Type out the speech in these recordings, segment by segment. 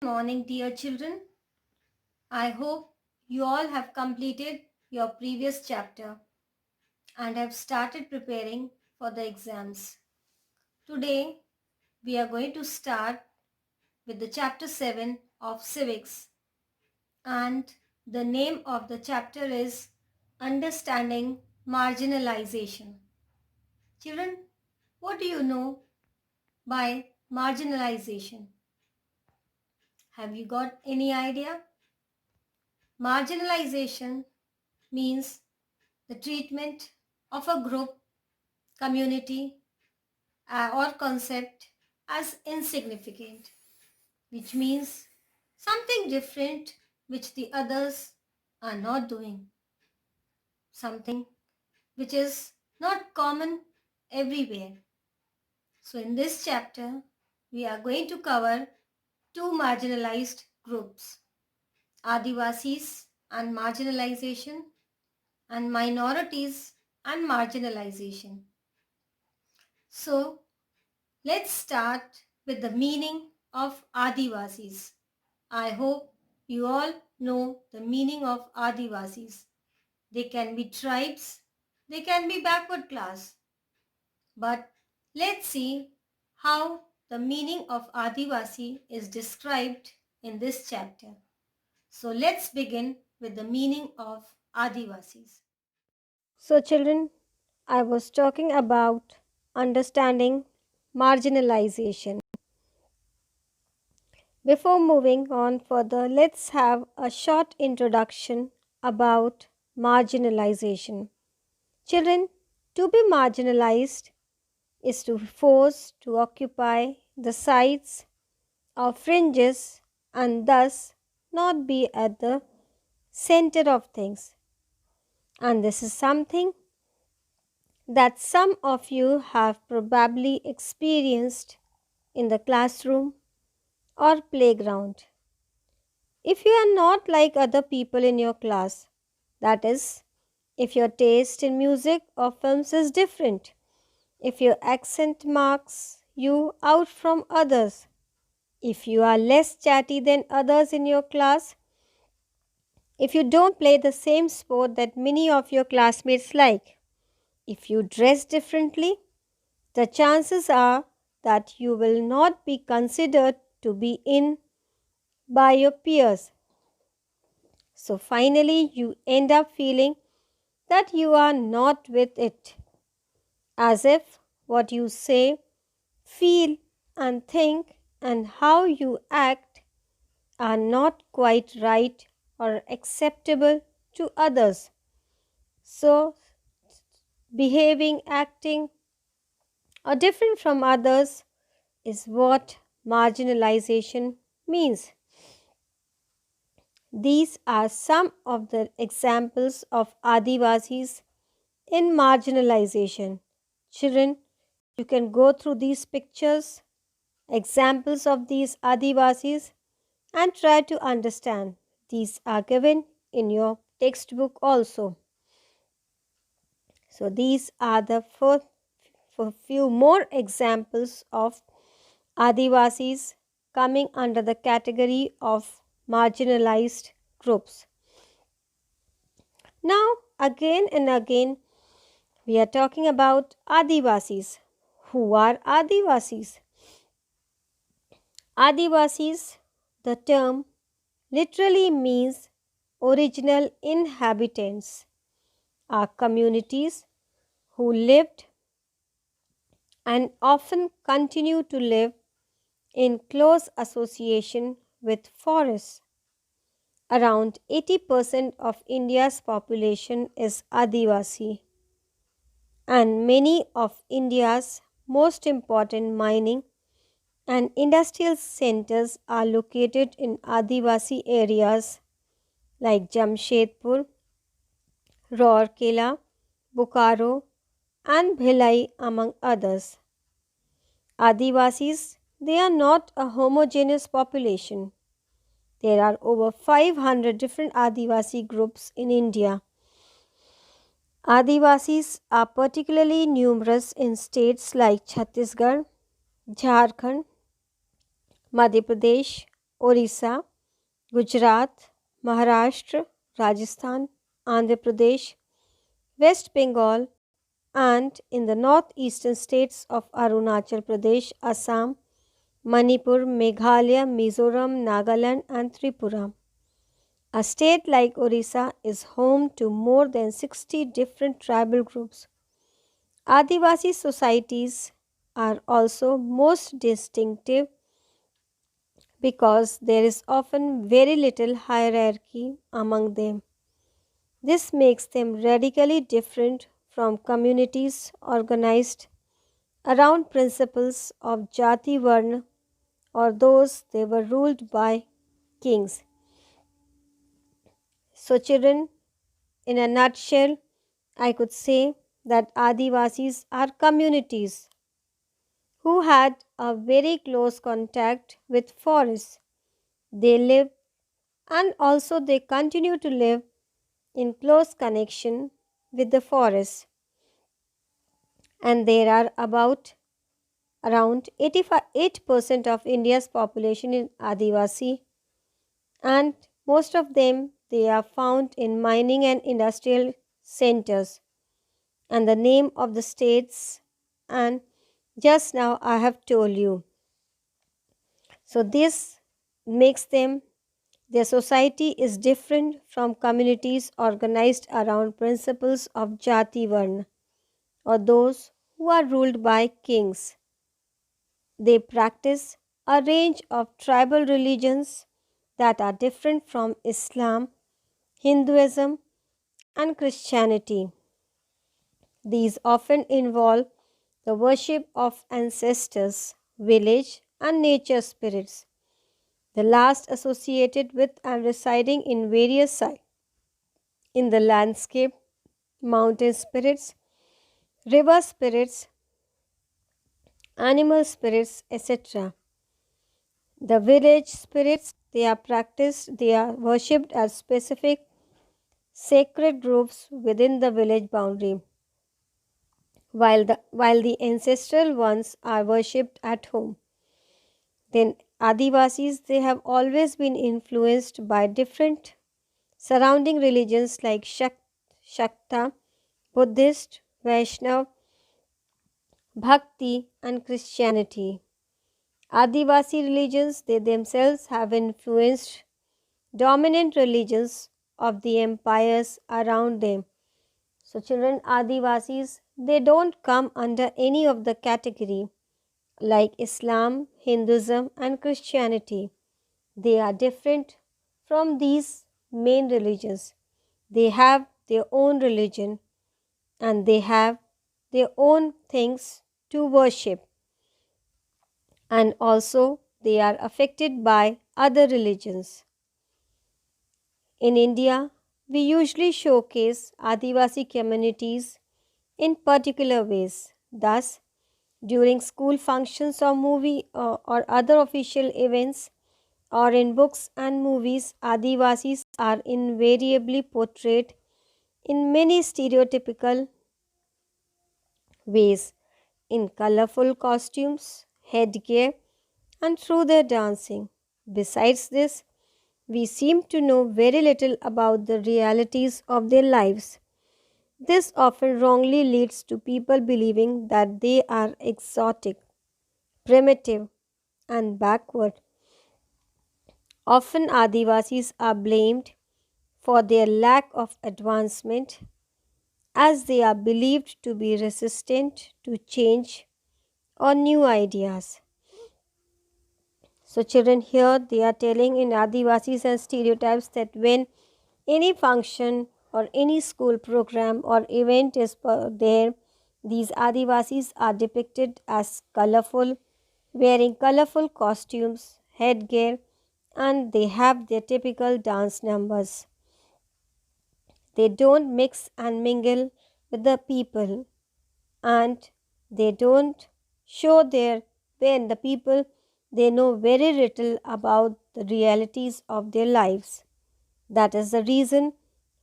Morning, dear children. I hope you all have completed your previous chapter and have started preparing for the exams. Today, we are going to start with the chapter 7 of civics, and the name of the chapter is Understanding Marginalization. Children, what do you know by marginalization? Have you got any idea? Marginalization means the treatment of a group, community, or concept as insignificant, which means something different which the others are not doing, something which is not common everywhere. So, in this chapter, we are going to cover two marginalized groups, Adivasis and marginalization, and minorities and marginalization. So, let's start with the meaning of Adivasis. I hope you all know the meaning of Adivasis. They can be tribes, they can be backward class. But let's see how the meaning of Adivasi is described in this chapter. So let's begin with the meaning of Adivasis. So children, I was talking about understanding marginalization. Before moving on further, let's have a short introduction about marginalization. Children, to be marginalized is to be forced to occupy the sides or fringes and thus not be at the center of things. And this is something that some of you have probably experienced in the classroom or playground. If you are not like other people in your class, that is, if your taste in music or films is different, if your accent marks you out from others, if you are less chatty than others in your class, if you don't play the same sport that many of your classmates like, if you dress differently, the chances are that you will not be considered to be in by your peers. So finally, you end up feeling that you are not with it, as if what you say, feel, and think and how you act are not quite right or acceptable to others. So, behaving, acting, or different from others is what marginalization means. These are some of the examples of Adivasis in marginalization. Children, you can go through these pictures, examples of these Adivasis, and try to understand. These are given in your textbook also. So these are the first for few more examples of Adivasis coming under the category of marginalized groups. Now, again and again, we are talking about Adivasis. Who are Adivasis? Adivasis, the term literally means original inhabitants, are communities who lived and often continue to live in close association with forests. Around 80% of India's population is Adivasi, and many of India's most important mining and industrial centers are located in Adivasi areas like Jamshedpur, Rourkela, Bokaro, and Bhilai, among others. Adivasis, they are not a homogeneous population. There are over 500 different Adivasi groups in India. Adivasis are particularly numerous in states like Chhattisgarh, Jharkhand, Madhya Pradesh, Orissa, Gujarat, Maharashtra, Rajasthan, Andhra Pradesh, West Bengal, and in the northeastern states of Arunachal Pradesh, Assam, Manipur, Meghalaya, Mizoram, Nagaland, and Tripura. A state like Orissa is home to more than 60 different tribal groups. Adivasi societies are also most distinctive because there is often very little hierarchy among them. This makes them radically different from communities organized around principles of Jati Varna or those they were ruled by kings. So, children, in a nutshell, I could say that Adivasis are communities who had a very close contact with forests. They live and also they continue to live in close connection with the forest, and there are about around 88% of India's population in Adivasi, and most of them they are found in mining and industrial centers, and the name of the states, and just now I have told you. So this makes them, their society is different from communities organized around principles of Jati Varna or those who are ruled by kings. They practice a range of tribal religions that are different from Islam, Hinduism, and Christianity. These often involve the worship of ancestors, village, and nature spirits, the last associated with and residing in various sites in the landscape, mountain spirits, river spirits, animal spirits, etc. The village spirits, they are worshipped as specific sacred groups within the village boundary, while the ancestral ones are worshipped at home. Then Adivasis, they have always been influenced by different surrounding religions like Shakta, Buddhist, Vaishnav, Bhakti, and Christianity. Adivasi religions, they themselves have influenced dominant religions of the empires around them. So, children, Adivasis, they don't come under any of the category like Islam, Hinduism, and Christianity. They are different from these main religions. They have their own religion and they have their own things to worship, and also they are affected by other religions. In India, we usually showcase Adivasi communities in particular ways. Thus, during school functions or movie or other official events or in books and movies, Adivasis are invariably portrayed in many stereotypical ways, in colorful costumes, headgear, and through their dancing. Besides this, we seem to know very little about the realities of their lives. This often wrongly leads to people believing that they are exotic, primitive, and backward. Often, Adivasis are blamed for their lack of advancement as they are believed to be resistant to change or new ideas. So, children, here they are telling in Adivasis and stereotypes that when any function or any school program or event is there, these Adivasis are depicted as colorful, wearing colorful costumes, headgear, and they have their typical dance numbers. They don't mix and mingle with the people, and they don't show their, when the people, they know very little about the realities of their lives. That is the reason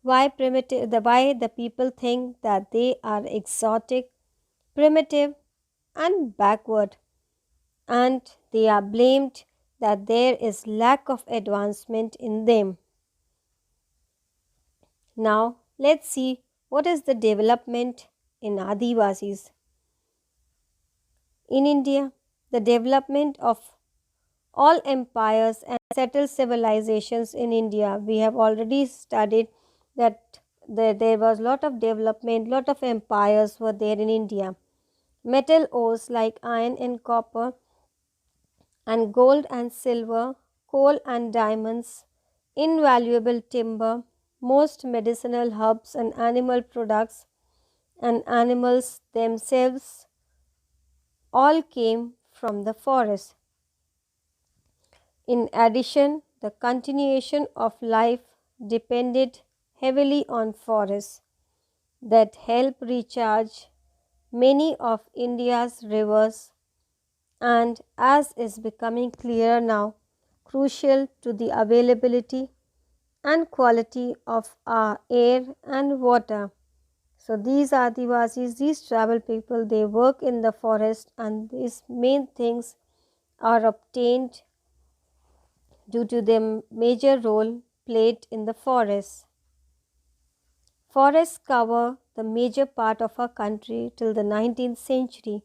why the people think that they are exotic, primitive, and backward, and they are blamed that there is lack of advancement in them. Now let's see what is the development in Adivasis. In India, the development of all empires and settled civilizations in India, we have already studied that there was lot of development, lot of empires were there in India. Metal ores like iron and copper and gold and silver, coal and diamonds, invaluable timber, most medicinal herbs and animal products, and animals themselves all came from the forest. In addition, the continuation of life depended heavily on forests that help recharge many of India's rivers and, as is becoming clearer now, crucial to the availability and quality of our air and water. So these Adivasis, these tribal people, they work in the forest, and these main things are obtained due to their major role played in the forests. Forests cover the major part of our country till the 19th century,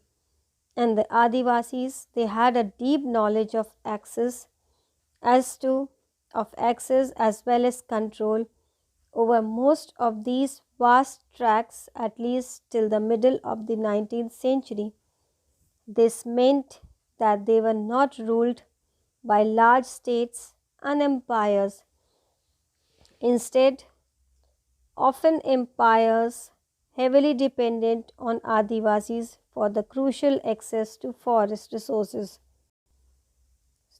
and the Adivasis, they had a deep knowledge of access as well as control over most of these vast tracts at least till the middle of the 19th century. This meant that they were not ruled by large states and empires. Instead, often empires heavily dependent on Adivasis for the crucial access to forest resources.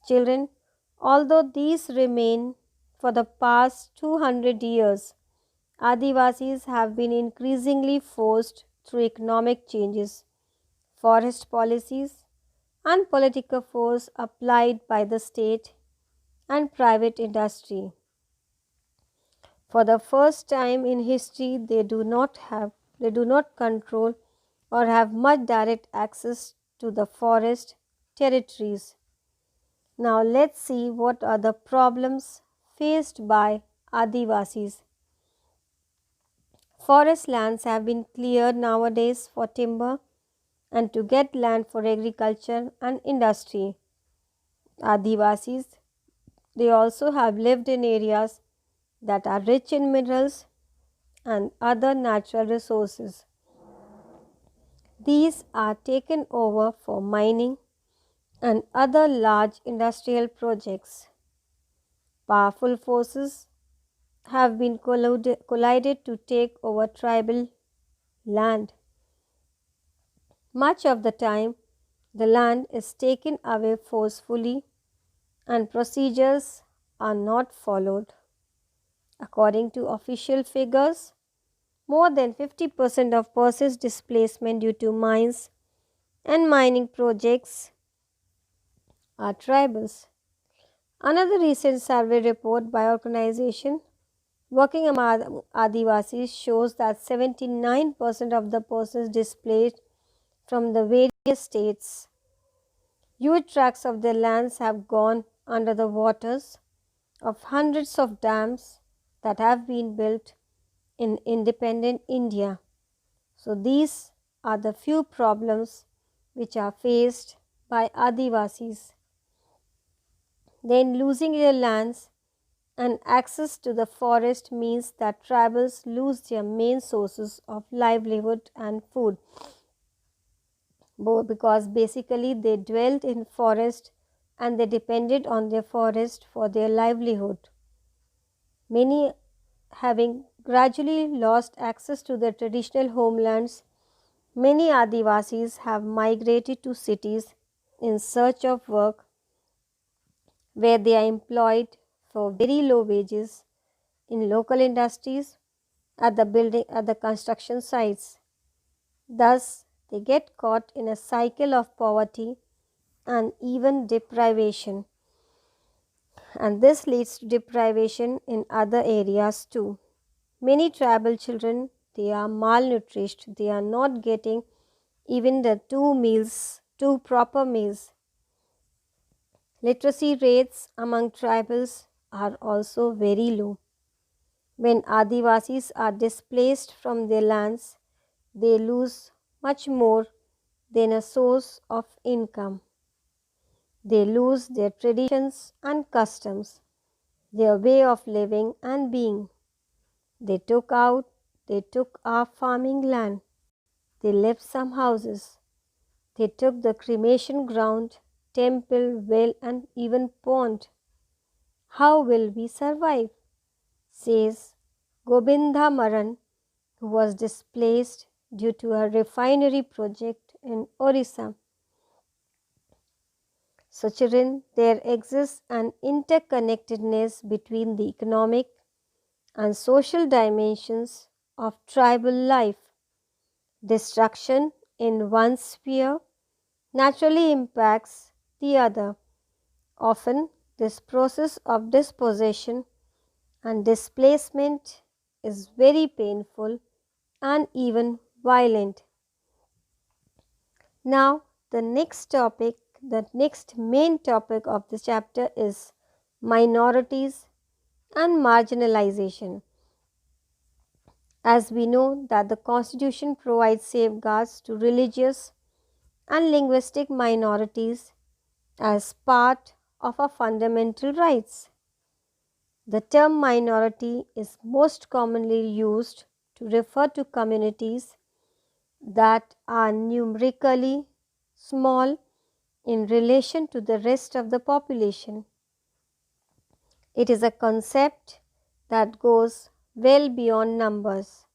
Children, although these remain for the past 200 years, Adivasis have been increasingly forced through economic changes, forest policies, and political force applied by the state and private industry. For the first time in history, they do not control or have much direct access to the forest territories. Now let's see what are the problems faced by Adivasis. Forest lands have been cleared nowadays for timber and to get land for agriculture and industry. Adivasis, they also have lived in areas that are rich in minerals and other natural resources. These are taken over for mining and other large industrial projects. Powerful forces have been collided to take over tribal land. Much of the time, the land is taken away forcefully and procedures are not followed. According to official figures, more than 50% of persist displacement due to mines and mining projects are tribals. Another recent survey report by organization working among Adivasis shows that 79% of the persons displaced from the various states. Huge tracts of their lands have gone under the waters of hundreds of dams that have been built in independent India. So these are the few problems which are faced by Adivasis. Then losing their lands and access to the forest means that tribals lose their main sources of livelihood and food, because basically they dwelt in forest and they depended on their forest for their livelihood. Many, having gradually lost access to their traditional homelands, many Adivasis have migrated to cities in search of work where they are employed for very low wages in local industries, at the construction sites. Thus, they get caught in a cycle of poverty and even deprivation. And this leads to deprivation in other areas too. Many tribal children, they are malnourished. They are not getting even the two proper meals. Literacy rates among tribals are also very low. When Adivasis are displaced from their lands, they lose much more than a source of income. They lose their traditions and customs, their way of living and being. They took our farming land. They left some houses. They took the cremation ground, temple, well, and even pond. How will we survive? Says Gobinda Maran, who was displaced due to a refinery project in Orissa. So, children, there exists an interconnectedness between the economic and social dimensions of tribal life. Destruction in one sphere naturally impacts the other. Often, this process of dispossession and displacement is very painful and even violent. Now, the next main topic of this chapter is minorities and marginalization. As we know that the Constitution provides safeguards to religious and linguistic minorities as part of our fundamental rights. The term minority is most commonly used to refer to communities that are numerically small in relation to the rest of the population. It is a concept that goes well beyond numbers.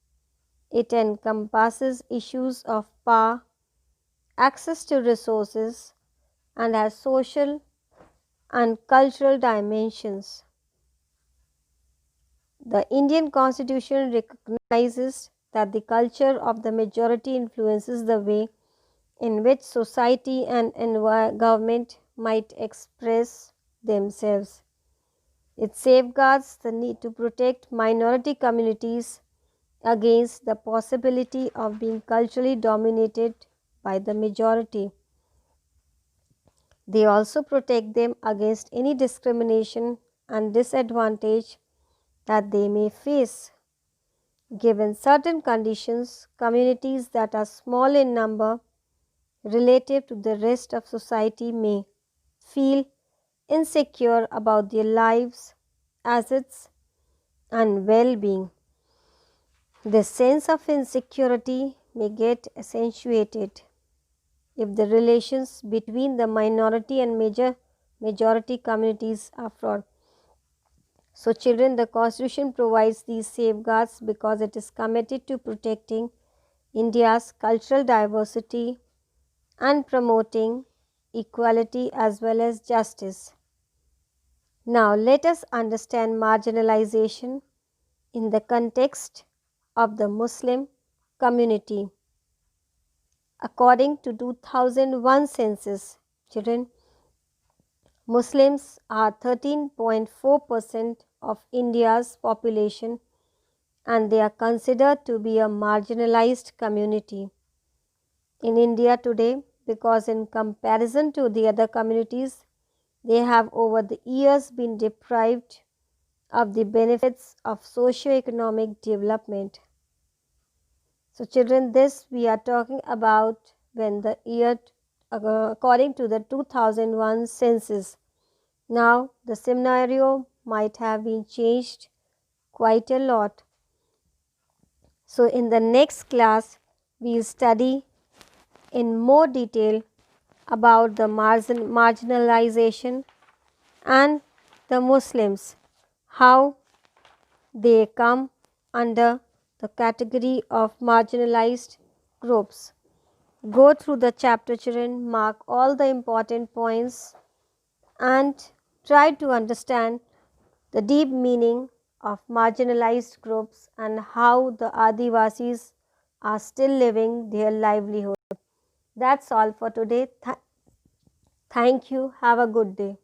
It encompasses issues of power, access to resources, and has social and cultural dimensions. The Indian Constitution recognizes that the culture of the majority influences the way in which society and government might express themselves. It safeguards the need to protect minority communities against the possibility of being culturally dominated by the majority. They also protect them against any discrimination and disadvantage that they may face. Given certain conditions, communities that are small in number relative to the rest of society may feel insecure about their lives, assets, and well-being. This sense of insecurity may get accentuated if the relations between the minority and majority communities are fraught. So, children, the Constitution provides these safeguards because it is committed to protecting India's cultural diversity and promoting equality as well as justice. Now, let us understand marginalization in the context of the Muslim community. According to 2001 census, children, Muslims are 13.4% of India's population and they are considered to be a marginalized community in India today because in comparison to the other communities, they have over the years been deprived of the benefits of socio-economic development. So, children, this we are talking about when the year according to the 2001 census. Now, the scenario might have been changed quite a lot. So, in the next class, we will study in more detail about the marginalization and the Muslims, how they come under the category of marginalized groups. Go through the chapter, children, mark all the important points and try to understand the deep meaning of marginalized groups and how the Adivasis are still living their livelihood. That's all for today. Thank you. Have a good day.